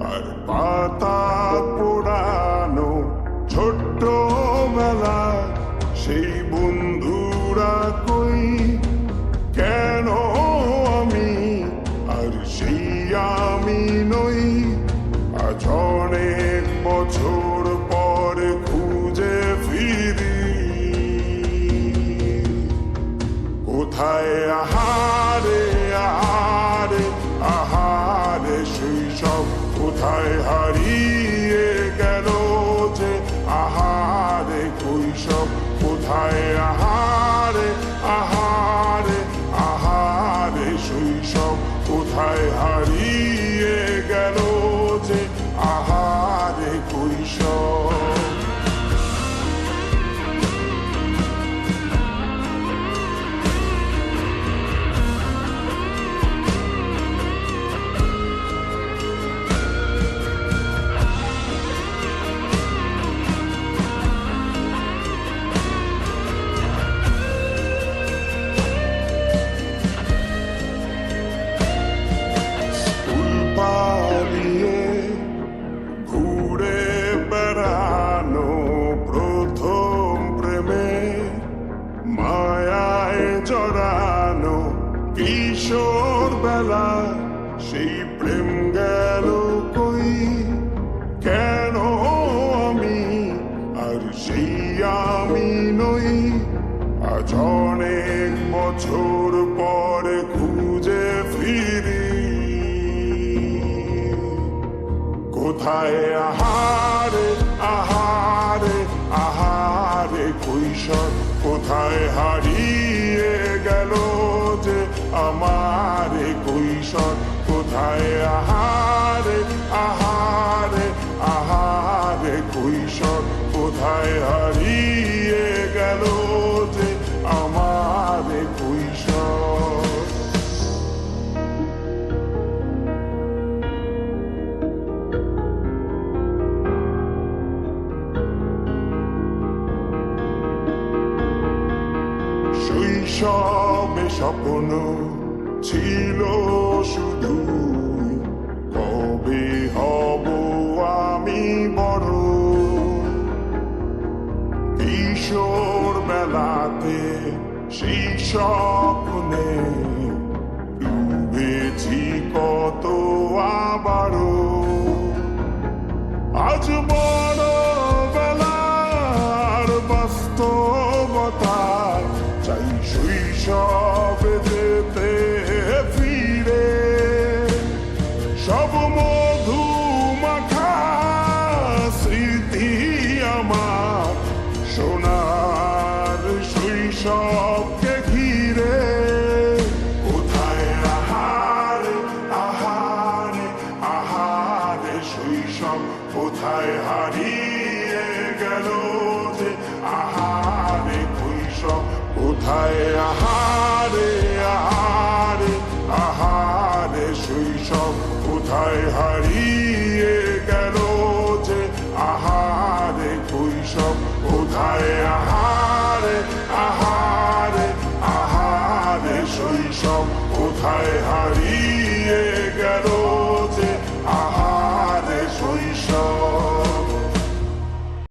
আর পাতা পোড়ানো ছোট্ট বেলা সেই বন্ধুরা কই, কেন আমি আর সেই আমি নই। আজ অনেক বছর পরে খুঁজে ফিরি, কোথায় আহারে আহারে আহারে শৈশব, কোথায় হারিয়ে গেল যে আহারে কৈশব। কোথায় আহারে আহারে আহারে শৈশব, কোথায় হারিয়ে গেল যে আহারে কৈশব। জড়ানো কিশোর বেলা সেই প্রেম গেল কই, কেন আমি আর সেই আমি নই। আজ অনেক বছর পরে খুঁজে ফিরি, কোথায় আহারে আহারে আহারে কৈশোর, কোথায় হারিয়ে গেল যে আমার কৈশোর। কোথায় আহারে আহারে আহারে কৈশোর, কোথায় হারিয়ে গেল যে আমার কৈশোর। শৈশবে স্বপ্ন ছিল শুধু, কবে হব আমি বড়। কিশোর বেলাতে সেই স্বপ্নে ডুবেছি কত আবারও। আজ বড় বেলার বাস্তবতা চাই শৈশবে যেতে ফিরে। সব মধু মাখা স্মৃতি আমার সোনার শৈশবকে ঘিরে। কোথায় আহারে আহারে আহারে শৈশব, কোথায় হারিয়ে গেল যে আহারে কৈশব। কোথায় আহারে আহারে আহারে শৈশব, কোথায় হারিয়ে গেল যে আহারে কৈশব। কোথায় আহারে আহারে আহারে শৈশব, কোথায় হারিয়ে গেল যে আহারে শৈশব।